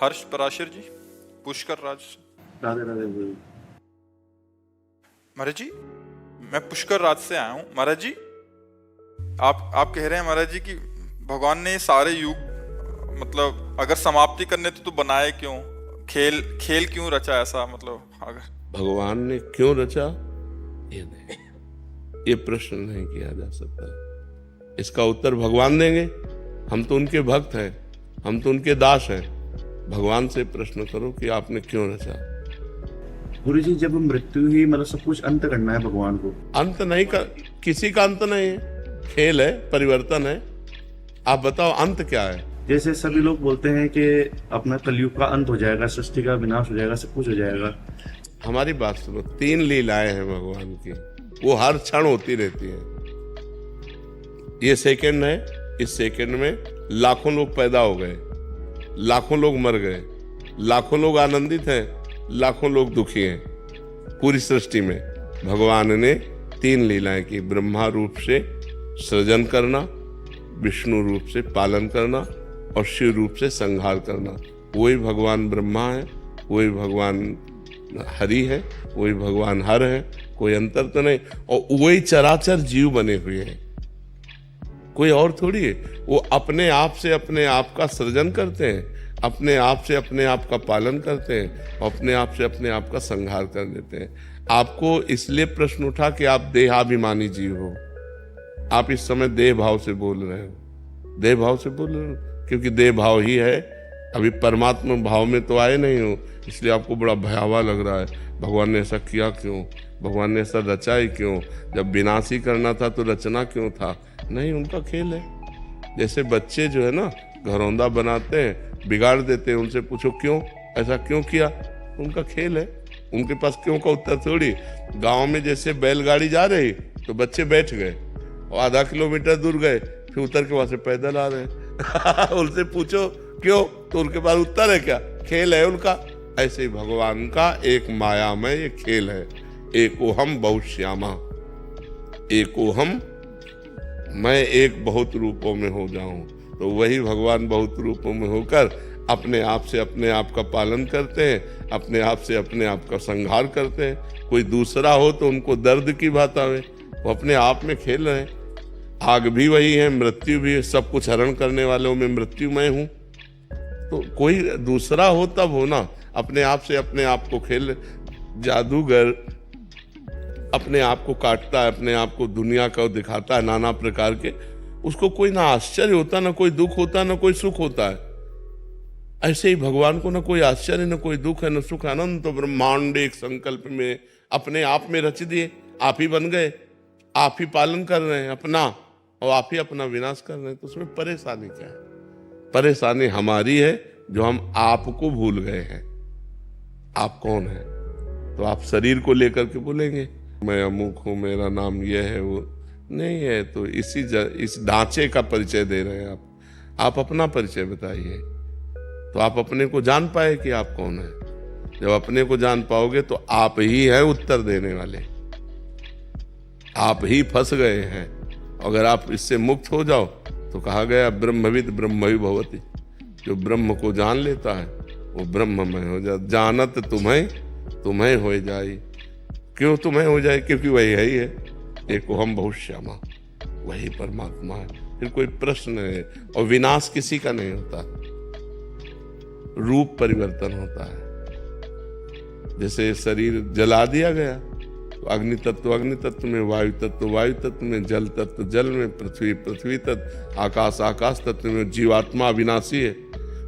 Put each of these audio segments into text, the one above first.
हर्ष पराशर जी, पुष्कर राज। राधे राधे बोल। महाराज जी, मैं पुष्कर राज से आया हूँ। महाराज जी, आप कह रहे हैं महाराज जी कि भगवान ने सारे युग मतलब अगर समाप्ति करने तो बनाए क्यों, खेल क्यों रचा ऐसा, मतलब अगर भगवान ने क्यों रचा ये नहीं, ये प्रश्न नहीं किया जा सकता। इसका उत्तर भगवान देंगे। हम तो उनके भक्त हैं, हम तो उनके दास हैं। भगवान से प्रश्न करो कि आपने क्यों रचा। गुरु जी, जब मृत्यु ही मतलब सब कुछ अंत करना है भगवान को, अंत नहीं कर, किसी का अंत नहीं है, खेल है, परिवर्तन है। आप बताओ अंत क्या है। जैसे सभी लोग बोलते हैं कि अपना कलयुग का अंत हो जाएगा, सृष्टि का विनाश हो जाएगा, सब कुछ हो जाएगा। हमारी बात सुनो, 3 लीलाएं हैं भगवान की, वो हर क्षण होती रहती है। ये सेकंड है, इस सेकंड में लाखों लोग पैदा हो गए, लाखों लोग मर गए, लाखों लोग आनंदित हैं, लाखों लोग दुखी हैं। पूरी सृष्टि में भगवान ने 3 लीलाएं की। ब्रह्मा रूप से सृजन करना, विष्णु रूप से पालन करना और शिव रूप से संहार करना। वही भगवान ब्रह्मा है, वही भगवान हरि है, वही भगवान हर है, कोई अंतर तो नहीं। और वही चराचर जीव बने हुए हैं, कोई और थोड़ी है। वो अपने आप से अपने आप का सृजन करते हैं, अपने आप से अपने आप का पालन करते हैं और अपने आप से अपने आप का संहार कर देते हैं। आपको इसलिए प्रश्न उठा कि आप देहाभिमानी जीव हो। आप इस समय देह भाव से बोल रहे हो, देह भाव से बोल रहे हो क्योंकि देह भाव ही है। अभी परमात्मा भाव में तो आए नहीं हो, इसलिए आपको बड़ा भयावह लग रहा है। भगवान ने ऐसा किया क्यों, भगवान ने ऐसा रचा ही क्यों, जब विनाश ही करना था तो रचना क्यों था। नहीं, उनका खेल है। जैसे बच्चे जो है ना घरौंदा बनाते हैं, बिगाड़ देते हैं, उनसे पूछो क्यों, ऐसा क्यों किया, उनका खेल है। उनके पास क्यों का उत्तर थोड़ी। गांव में जैसे बैलगाड़ी जा रही तो बच्चे बैठ गए और आधा किलोमीटर दूर गए, फिर उतर के वहां से पैदल आ रहे उनसे पूछो क्यों, तो उनके पास उत्तर है क्या, खेल है उनका। ऐसे ही भगवान का एक मायामय ये खेल है। एकोहम बहुश्यामा, एकोहम, मैं एक बहुत रूपों में हो जाऊं। तो वही भगवान बहुत रूपों में होकर अपने आप से अपने आप का पालन करते हैं, अपने आप से अपने आप का संहार करते हैं। कोई दूसरा हो तो उनको दर्द की बात आवे, वो अपने आप में खेल रहे हैं। आग भी वही है, मृत्यु भी है, सब कुछ हरण करने वालों में मृत्यु मैं हूं। तो कोई दूसरा हो तब हो ना, अपने आप से अपने आप को खेल। जादूगर अपने आप को काटता है, अपने आप को दुनिया का दिखाता है नाना प्रकार के, उसको कोई ना आश्चर्य होता, ना कोई दुख होता, ना कोई सुख होता है। ऐसे ही भगवान को ना कोई आश्चर्य, ना कोई दुख है, ना सुख। अनंत ब्रह्मांड एक संकल्प में अपने आप में रच दिए, आप ही बन गए, आप ही पालन कर रहे हैं अपना और आप ही अपना विनाश कर रहे हैं। तो उसमें परेशानी क्या है। परेशानी हमारी है जो हम आपको भूल गए हैं। आप कौन है, तो आप शरीर को लेकर के बोलेंगे मैं अमुक हूं, मेरा नाम यह है, वो नहीं है। तो इस ढांचे का परिचय दे रहे हैं आप अपना परिचय बताइए, तो आप अपने को जान पाए कि आप कौन है। जब अपने को जान पाओगे तो आप ही हैं उत्तर देने वाले, आप ही फंस गए हैं। अगर आप इससे मुक्त हो जाओ तो कहा गया ब्रह्मविद ब्रह्मवि भवति, जो ब्रह्म को जान लेता है वो ब्रह्ममय हो जाता। जानत तुम्हें हो जाए। क्यों तुम्हें हो जाए, क्योंकि वही है ही है। एकोहम बहुश्यामा, वही परमात्मा है। फिर कोई प्रश्न है। और विनाश किसी का नहीं होता, रूप परिवर्तन होता है। जैसे शरीर जला दिया गया तो अग्नि तत्व में, वायु तत्व में, जल तत्व जल में, पृथ्वी तत्व, आकाश तत्व में। जीवात्मा अविनाशी है,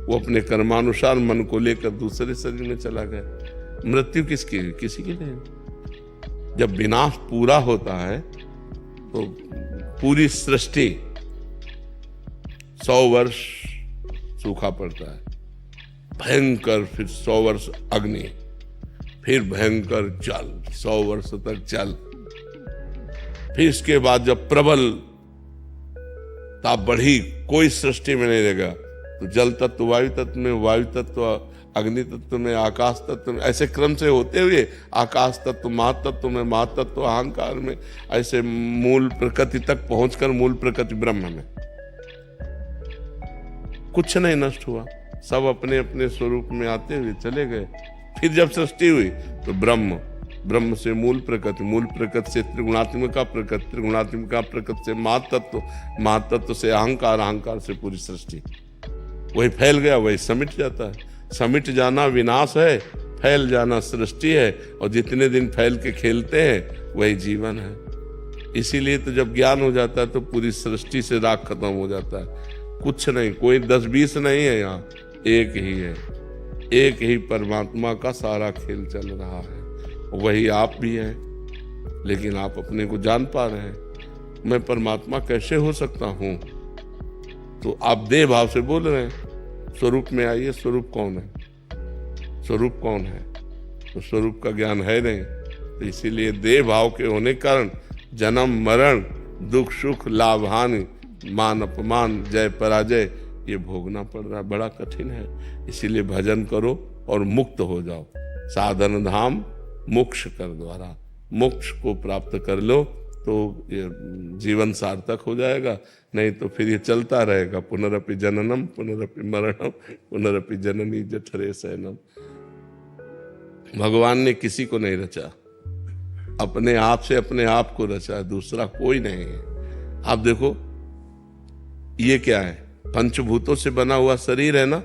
वो अपने कर्मानुसार मन को लेकर दूसरे शरीर में चला गया। मृत्यु किसकी है, किसी की नहीं। जब विनाश पूरा होता है तो पूरी सृष्टि 100 वर्ष सूखा पड़ता है, भयंकर, फिर 100 वर्ष अग्नि, फिर भयंकर जल, 100 वर्ष तक जल। फिर इसके बाद जब प्रबल ताप बढ़ी, कोई सृष्टि में नहीं रहेगा, तो जल तत्व वायु तत्व में, वायु तत्व अग्नि तत्व में, आकाश तत्व में, ऐसे क्रम से होते हुए आकाश तत्व महातत्व में, महातत्व अहंकार में, ऐसे मूल प्रकृति तक पहुंचकर मूल प्रकृति ब्रह्म में कुछ नहीं नष्ट हुआ, सब अपने अपने स्वरूप में आते हुए चले गए। फिर जब सृष्टि हुई तो ब्रह्म, ब्रह्म से मूल प्रकृति, मूल प्रकृति से त्रिगुणात्मिका प्रकृति, त्रिगुणात्मिका प्रकृति से महातत्व, महातत्व से अहंकार, अहंकार से पूरी सृष्टि। वही फैल गया, वही समिट जाता है। समिट जाना विनाश है, फैल जाना सृष्टि है, और जितने दिन फैल के खेलते हैं वही जीवन है। इसीलिए तो जब ज्ञान हो जाता है तो पूरी सृष्टि से राग खत्म हो जाता है। कुछ नहीं, कोई 10-20 नहीं है, यहाँ एक ही है, एक ही परमात्मा का सारा खेल चल रहा है। वही आप भी हैं, लेकिन आप अपने को जान पा रहे हैं। मैं परमात्मा कैसे हो सकता हूं? तो आप देह भाव से बोल रहे हैं। स्वरूप में आइए, स्वरूप कौन है? स्वरूप कौन है? तो स्वरूप का ज्ञान है नहीं। तो इसीलिए देह भाव के होने के कारण जन्म मरण, दुख सुख, लाभ हानि, मान अपमान, जय पराजय ये भोगना पड़ रहा है। बड़ा कठिन है। इसीलिए भजन करो और मुक्त हो जाओ। साधन धाम मोक्ष कर द्वारा, मोक्ष को प्राप्त कर लो तो ये जीवन सार्थक हो जाएगा। नहीं तो फिर ये चलता रहेगा, पुनरपि जननम पुनरपि मरणम पुनरपि जननी जठरे शयनम। भगवान ने किसी को नहीं रचा, अपने आप से अपने आप को रचा, दूसरा कोई नहीं है। आप देखो ये क्या है? पंचभूतों से बना हुआ शरीर है ना।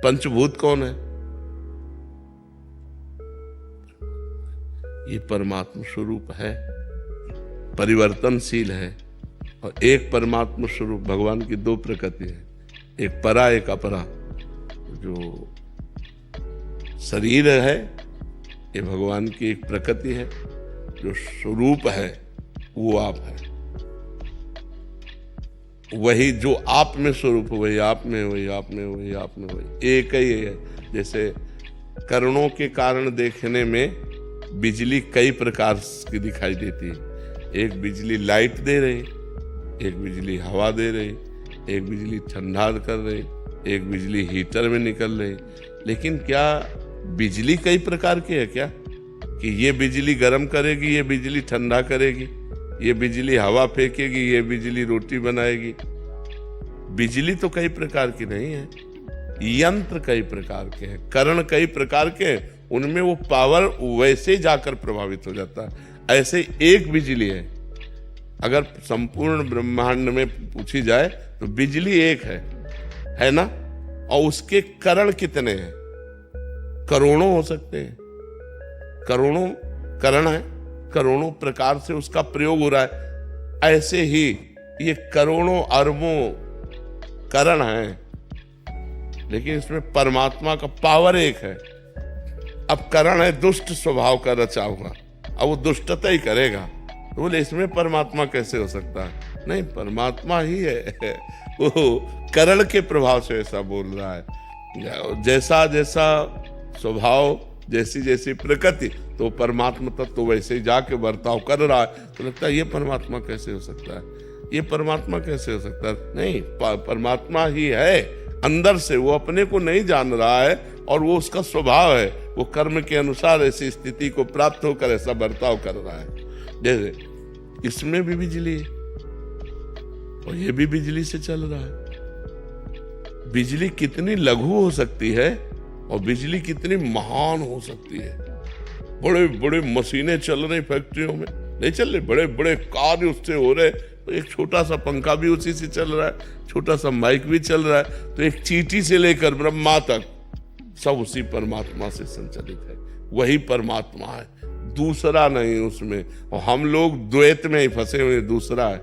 पंचभूत कौन है? ये परमात्मा स्वरूप है, परिवर्तनशील है। और एक परमात्मा स्वरूप, भगवान की दो प्रकृति है, एक परा एक अपरा। जो शरीर है ये भगवान की एक प्रकृति है, जो स्वरूप है वो आप है। वही जो आप में स्वरूप, वही आप में, वही आप में, वही आप में, वही एक ही है। जैसे करणों के कारण देखने में बिजली कई प्रकार की दिखाई देती है। एक बिजली लाइट दे रही, एक बिजली हवा दे रही, एक बिजली ठंडा कर रही, एक बिजली हीटर में निकल रही। लेकिन क्या बिजली कई प्रकार की है क्या? कि ये बिजली गर्म करेगी, ये बिजली ठंडा करेगी, ये बिजली हवा फेंकेगी, ये बिजली रोटी बनाएगी। बिजली तो कई प्रकार की नहीं है, यंत्र कई प्रकार के हैं, करण कई प्रकार के हैं। उनमें वो पावर वैसे जाकर प्रभावित हो जाता है। ऐसे एक बिजली है। अगर संपूर्ण ब्रह्मांड में पूछी जाए तो बिजली एक है ना? और उसके करण कितने हैं? करोड़ों हो सकते हैं, करोड़ों करण है, करोड़ों प्रकार से उसका प्रयोग हो रहा है। ऐसे ही ये करोड़ों अरबों करण हैं, लेकिन इसमें परमात्मा का पावर एक है। अब करण है दुष्ट स्वभाव का रचा हुआ, अब वो दुष्टता ही करेगा, तो बोले इसमें परमात्मा कैसे हो सकता है? नहीं, परमात्मा ही है। वो करण के प्रभाव से ऐसा बोल रहा है। जैसा जैसा स्वभाव, जैसी जैसी प्रकृति, तो परमात्मा तत्व तो वैसे ही जाके बर्ताव कर रहा है। तो लगता है ये परमात्मा कैसे हो सकता है? ये परमात्मा कैसे हो सकता है? नहीं, परमात्मा ही है अंदर से। वो अपने को नहीं जान रहा है और वो उसका स्वभाव है। वो कर्म के अनुसार ऐसी स्थिति को प्राप्त होकर ऐसा बर्ताव कर रहा है। जैसे इसमें भी बिजली है और ये भी बिजली से चल रहा है। बिजली कितनी लघु हो सकती है और बिजली कितनी महान हो सकती है। बड़े बड़े मशीनें चल रही फैक्ट्रियों में, नहीं चल रहे, बड़े बड़े कार्य उससे हो रहे। तो एक छोटा सा पंखा भी उसी से चल रहा है, छोटा सा माइक भी चल रहा है। तो एक चींटी से लेकर ब्रह्मा तक सब उसी परमात्मा से संचालित है। वही परमात्मा है, दूसरा नहीं उसमें। और हम लोग द्वैत में ही फंसे हुए, दूसरा है,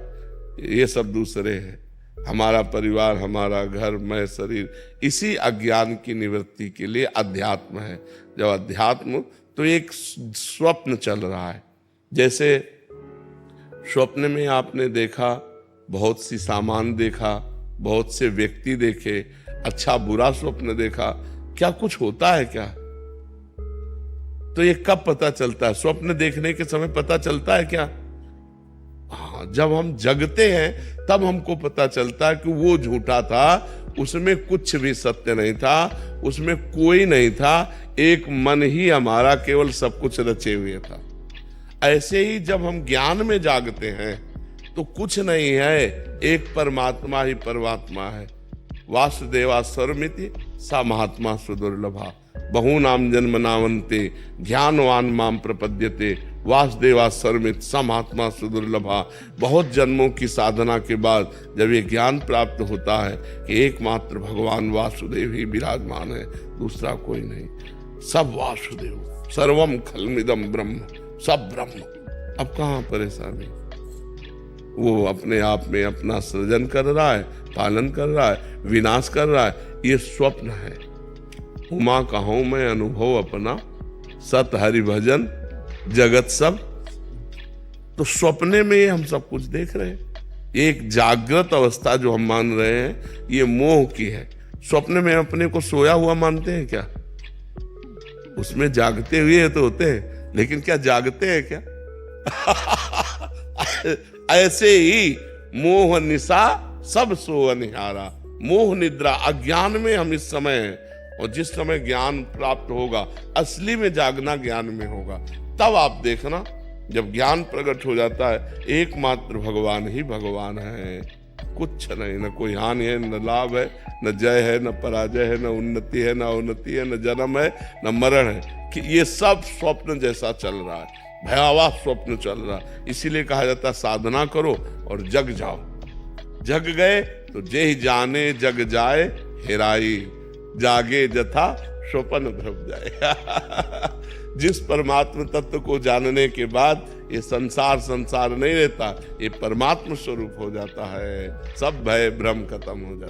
ये सब दूसरे हैं। हमारा परिवार, हमारा घर, मैं, शरीर, इसी अज्ञान की निवृत्ति के लिए अध्यात्म है। जब अध्यात्म, तो एक स्वप्न चल रहा है। जैसे स्वप्न में आपने देखा, बहुत सी सामान देखा, बहुत से व्यक्ति देखे, अच्छा बुरा स्वप्न देखा, क्या कुछ होता है क्या? तो ये कब पता चलता है? स्वप्न देखने के समय पता चलता है क्या? हाँ, जब हम जगते हैं तब हमको पता चलता है कि वो झूठा था, उसमें कुछ भी सत्य नहीं था, उसमें कोई नहीं था, एक मन ही हमारा केवल सब कुछ रचे हुए था। ऐसे ही जब हम ज्ञान में जागते हैं तो कुछ नहीं है, एक परमात्मा ही परमात्मा है। वासुदेवा सर्वमिति सा महात्मा सुदुर्लभा। बहूनाम जन्म नावन्ते ज्ञानवान माम प्रपद्यते वासुदेवा सर्वमित सा महात्मा सुदुर्लभा। बहुत जन्मों की साधना के बाद जब ये ज्ञान प्राप्त होता है कि एकमात्र भगवान वासुदेव ही विराजमान है, दूसरा कोई नहीं, सब वासुदेव, सर्वम खलमिदम ब्रह्म, सब ब्रह्म। अब कहाँ परेशानी? वो अपने आप में अपना सृजन कर रहा है, पालन कर रहा है, विनाश कर रहा है, ये स्वप्न है। उमा कहूं मैं अनुभव अपना, सत हरि भजन जगत सब। तो सपने में हम सब कुछ देख रहे हैं। एक जागृत अवस्था जो हम मान रहे हैं ये मोह की है। स्वप्न में अपने को सोया हुआ मानते हैं क्या? उसमें जागते हुए तो होते हैं, लेकिन क्या जागते हैं क्या? ऐसे ही मोह निशा सब सो अनिहारा। मोह निद्रा अज्ञान में हम इस समय हैं, और जिस समय ज्ञान प्राप्त होगा, असली में जागना ज्ञान में होगा, तब आप देखना जब ज्ञान प्रकट हो जाता है एकमात्र भगवान ही भगवान है, कुछ नहीं, न कोई हानि है, न लाभ है, न जय है, न पराजय है, न उन्नति है, न अवनति है, न जन्म है, न मरण है, कि ये सब स्वप्न जैसा चल रहा है, भयावह स्वप्न चल रहा है। इसीलिए कहा जाता है साधना करो और जग जाओ। जग गए तो जे ही जाने जग जाए हेराई, जागे जथा स्वप्न ध्रुव जाए। जिस परमात्म तत्व को जानने के बाद ये संसार संसार नहीं रहता, ये परमात्म स्वरूप हो जाता है, सब भय भ्रम खत्म हो जाता है।